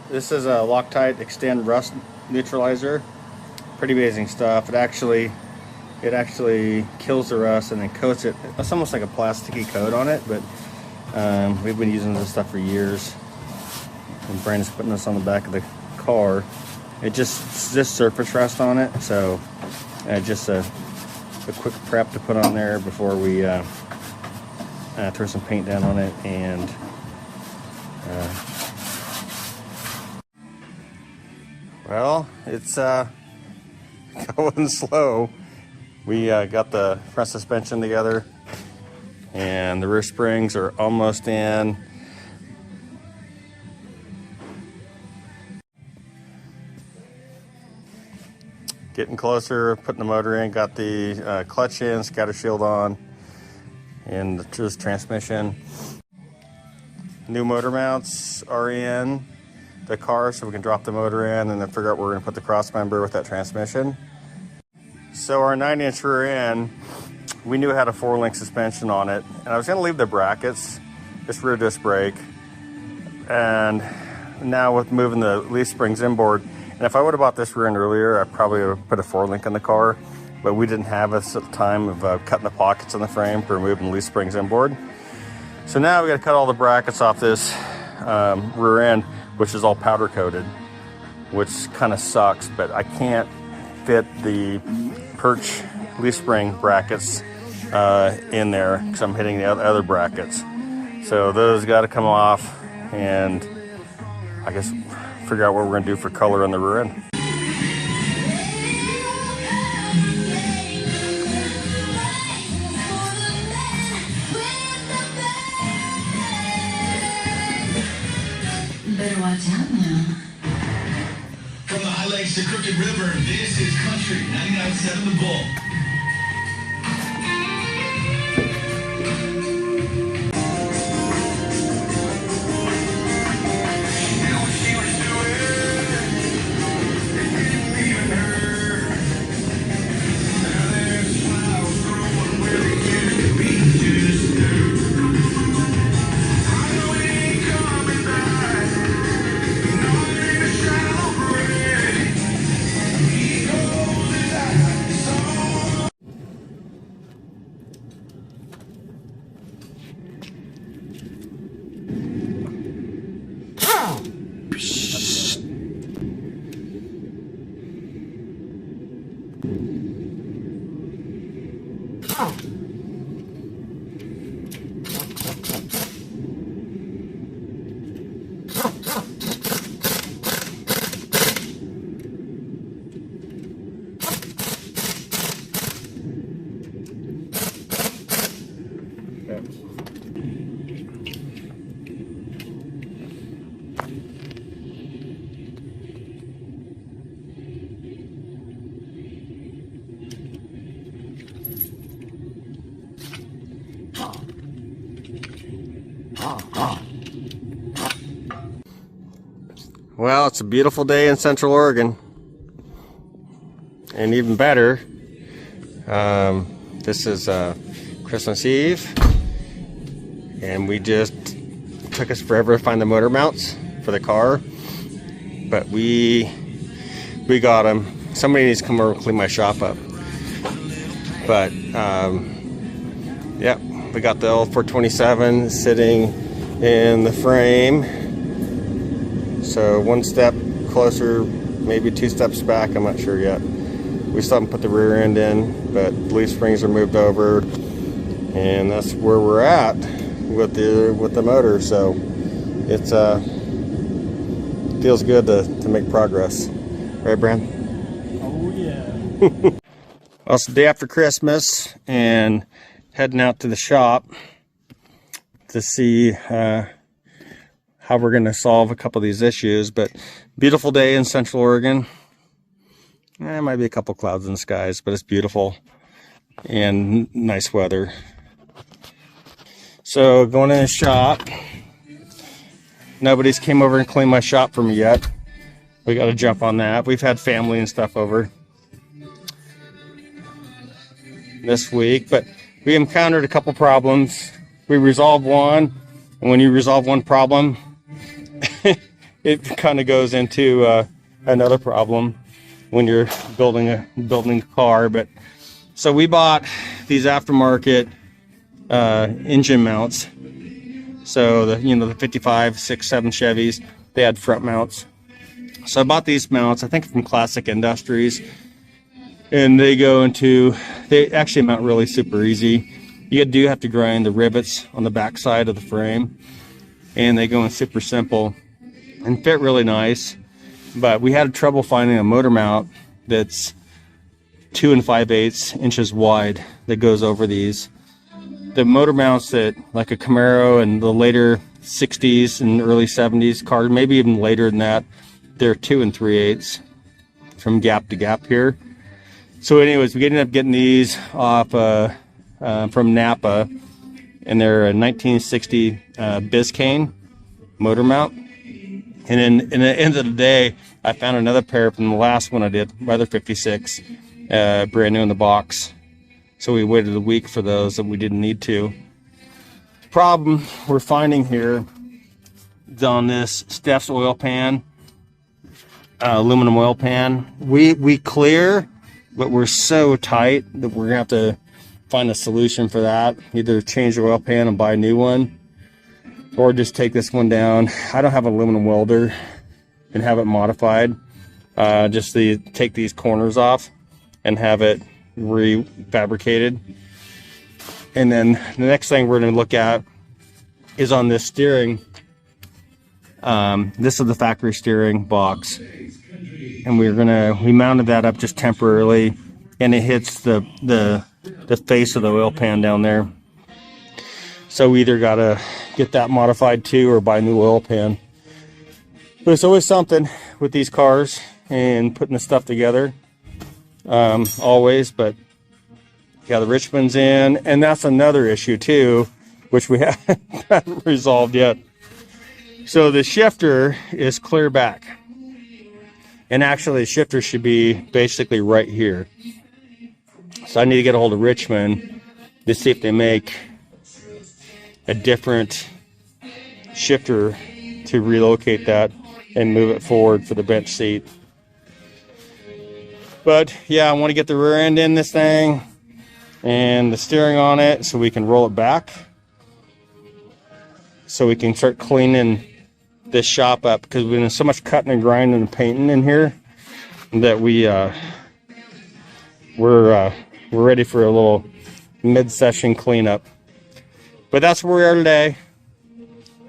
This is a Loctite Extend Rust Neutralizer. Pretty amazing stuff. It actually kills the rust and then coats it. It's almost like a plasticky coat on it, but we've been using this stuff for years. And Brandon's putting this on the back of the car. It just surface rust on it, so just a quick prep to put on there before we throw some paint down on it. And well, it's going slow. We got the front suspension together, and the rear springs are almost in. Getting closer, putting the motor in, got the clutch in, scatter shield on, and just transmission. New motor mounts are in the car, so we can drop the motor in and then figure out where we're going to put the cross member with that transmission. So our 9-inch rear end, we knew it had a 4-link suspension on it, and I was going to leave the brackets, this rear disc brake, and now with moving the leaf springs inboard, and if I would have bought this rear end earlier, I probably would have put a 4-link in the car, but we didn't have this at the time of cutting the pockets in the frame for removing leaf springs inboard. So now we got to cut all the brackets off this rear end, which is all powder coated, which kind of sucks, but I can't fit the perch leaf spring brackets in there because I'm hitting the other brackets. So those got to come off, and I guess figure out what we're going to do for color on the rear end. Better watch out now. From the High Lakes to Crooked River, this is Country 99.7 The Bull. Well, it's a beautiful day in Central Oregon, and even better, this is Christmas Eve, and we just took us forever to find the motor mounts for the car, but we got them. Somebody needs to come over and clean my shop up, but yeah, we got the L427 sitting in the frame. So one step closer, maybe 2 steps back, I'm not sure yet. We still haven't put the rear end in, but the leaf springs are moved over, and that's where we're at with the motor. So it's feels good to make progress. Right, Brand? Oh yeah. Well, it's the day after Christmas, and heading out to the shop to see how we're going to solve a couple of these issues. But beautiful day in Central Oregon. There might be a couple clouds in the skies, but it's beautiful and nice weather. So going in the shop, nobody's came over and cleaned my shop for me yet. We got to jump on that. We've had family and stuff over this week, but we encountered a couple problems. We resolved one, and when you resolve one problem, it kind of goes into another problem when you're building a car. But so we bought these aftermarket engine mounts. So the 55, 6, 7 Chevys, they had front mounts. So I bought these mounts, I think from Classic Industries, and they actually mount really super easy. You do have to grind the rivets on the back side of the frame, and they go in super simple and fit really nice. But we had trouble finding a motor mount that's 2 5/8 inches wide that goes over these. The motor mounts that like a Camaro and the later 60s and early 70s cars, maybe even later than that, they're 2 3/8 from gap to gap here. So anyways, we ended up getting these off from Napa, and they're a 1960 Biscayne motor mount. And then in the end of the day, I found another pair from the last one I did, Weather 56, brand new in the box. So we waited a week for those that we didn't need to. Problem we're finding here is on this Steph's oil pan, aluminum oil pan. We clear, but we're so tight that we're gonna have to find a solution for that. Either change the oil pan and buy a new one, or just take this one down. I don't have an aluminum welder and have it modified. Just take these corners off and have it refabricated. And then the next thing we're going to look at is on this steering. This is the factory steering box, and we mounted that up just temporarily, and it hits the face of the oil pan down there. So we either gotta get that modified too, or buy a new oil pan. But it's always something with these cars and putting the stuff together. Always. But yeah, the Richmond's in, and that's another issue too, which we haven't resolved yet. So the shifter is clear back, and actually the shifter should be basically right here. So I need to get a hold of Richmond to see if they make a different shifter to relocate that and move it forward for the bench seat. But yeah, I want to get the rear end in this thing and the steering on it so we can roll it back, so we can start cleaning this shop up, because we've been so much cutting and grinding and painting in here that we're ready for a little mid-session cleanup. But that's where we are today,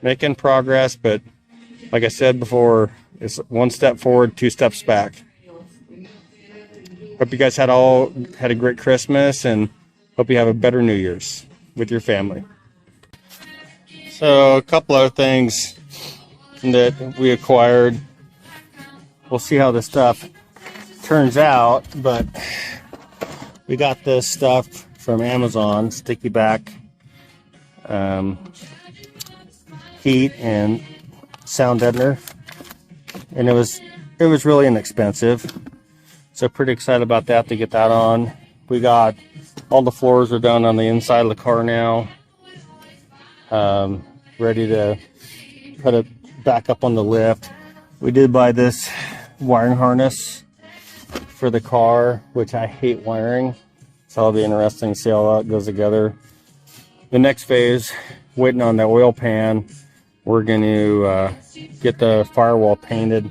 making progress. But like I said before, it's 1 step forward, 2 steps back. Hope you guys had a great Christmas, and hope you have a better New Year's with your family. So a couple other things that we acquired. We'll see how this stuff turns out, but we got this stuff from Amazon, sticky back heat and sound deadener, and it was really inexpensive, so pretty excited about that, to get that on. We got all the floors are done on the inside of the car now, ready to put it back up on the lift. We did buy this wiring harness for the car, which I hate wiring, so it'll be interesting to see how that goes together. The next phase, waiting on the oil pan, we're going to get the firewall painted.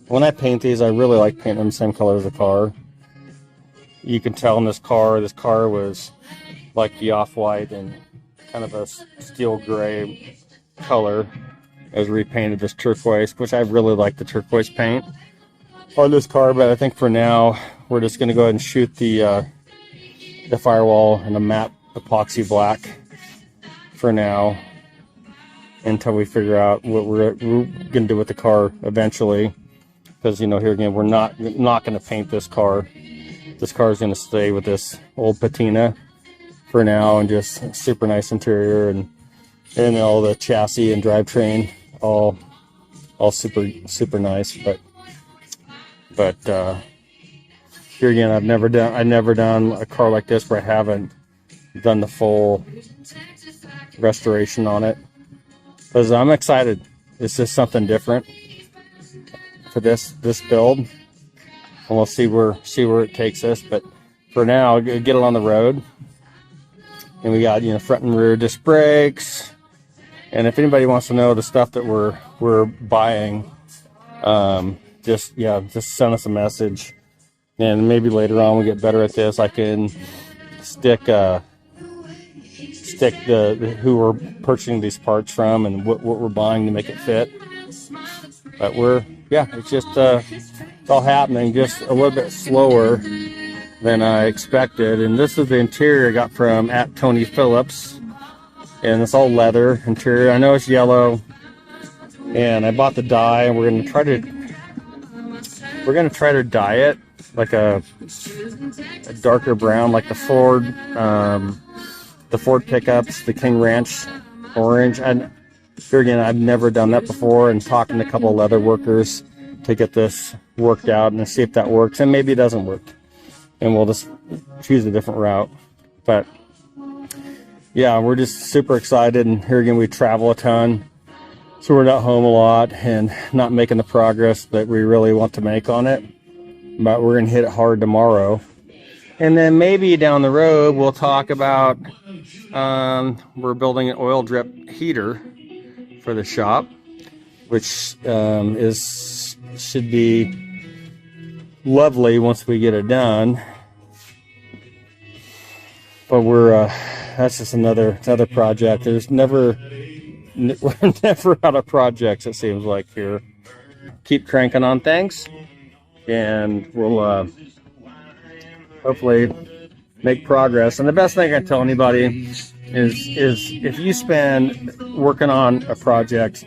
When I paint these, I really like painting them the same color as the car. You can tell in this car was like the off-white and kind of a steel gray color. It was repainted this turquoise, which I really like the turquoise paint on this car, but I think for now we're just going to go ahead and shoot the firewall in a matte epoxy black for now, until we figure out what we're going to do with the car eventually. Because, you know, here again, we're not going to paint this car. This car is going to stay with this old Patina for now, and just super nice interior, and all the chassis and drivetrain all super nice. But here again, I've never done a car like this where I haven't done the full restoration on it, because I'm excited. It's just something different, for this build, and we'll see where it takes us. But for now, get it on the road. And we got, you know, front and rear disc brakes. And if anybody wants to know the stuff that we're buying, just send us a message. And maybe later on we get better at this. I can stick the who we're purchasing these parts from and what we're buying to make it fit. But it's just it's all happening just a little bit slower than I expected. And this is the interior I got from Tony Phillips, and it's all leather interior. I know it's yellow, and I bought the dye, and we're gonna try to dye it like a darker brown, like the Ford pickups, the King Ranch orange. And here again, I've never done that before, and talking to a couple of leather workers to get this worked out and see if that works. And maybe it doesn't work, and we'll just choose a different route. But yeah, we're just super excited. And here again, we travel a ton, so we're not home a lot and not making the progress that we really want to make on it. But we're gonna hit it hard tomorrow, and then maybe down the road we'll talk about we're building an oil drip heater for the shop, which should be lovely once we get it done. But that's just another project. We're never out of projects, it seems like here. Keep cranking on things, and we'll hopefully make progress. And the best thing I tell anybody is if you spend working on a project,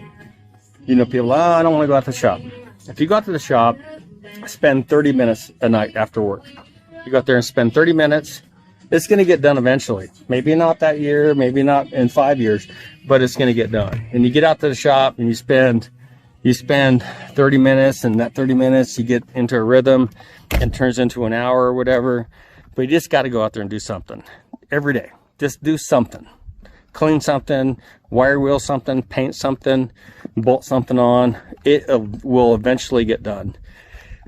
you know, people, I don't want to go out to the shop. If you go out to the shop, spend 30 minutes a night after work. You go out there and spend 30 minutes. It's going to get done eventually. Maybe not that year, maybe not in 5 years, but it's going to get done. And you get out to the shop and you spend 30 minutes, and that 30 minutes you get into a rhythm and turns into an hour or whatever. But you just got to go out there and do something every day. Just do something. Clean something, wire wheel something, paint something, bolt something on. It will eventually get done.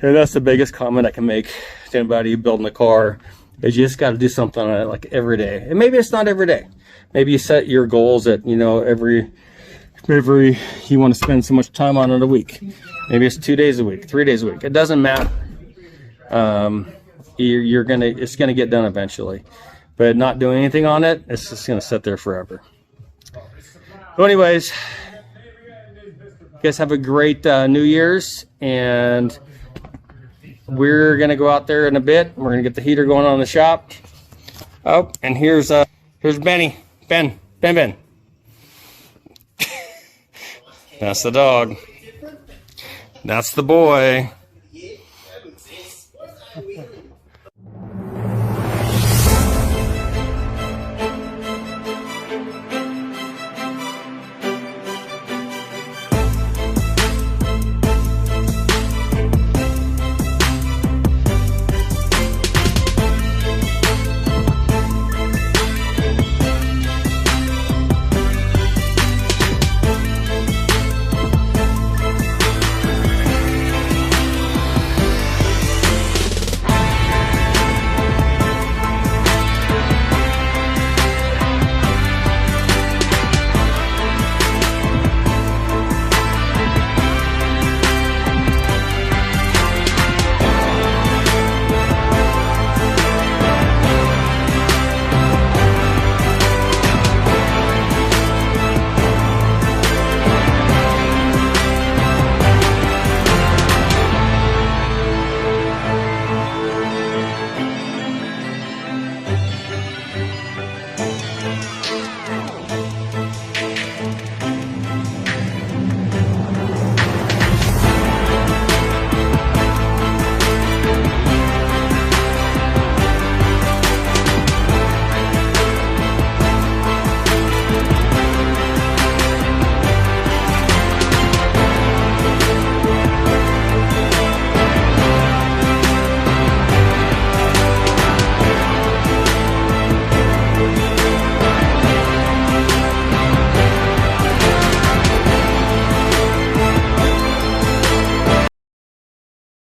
And that's the biggest comment I can make to anybody building a car, is you just got to do something on it, like every day. And maybe it's not every day. Maybe you set your goals at, you know, every you want to spend so much time on it a week. Maybe it's 2 days a week, 3 days a week. It doesn't matter. It's gonna get done eventually. But not doing anything on it, it's just gonna sit there forever. So anyways, you guys have a great New Year's, and we're gonna go out there in a bit. We're gonna get the heater going on in the shop. Oh, and here's Benny. Ben. That's the dog. That's the boy.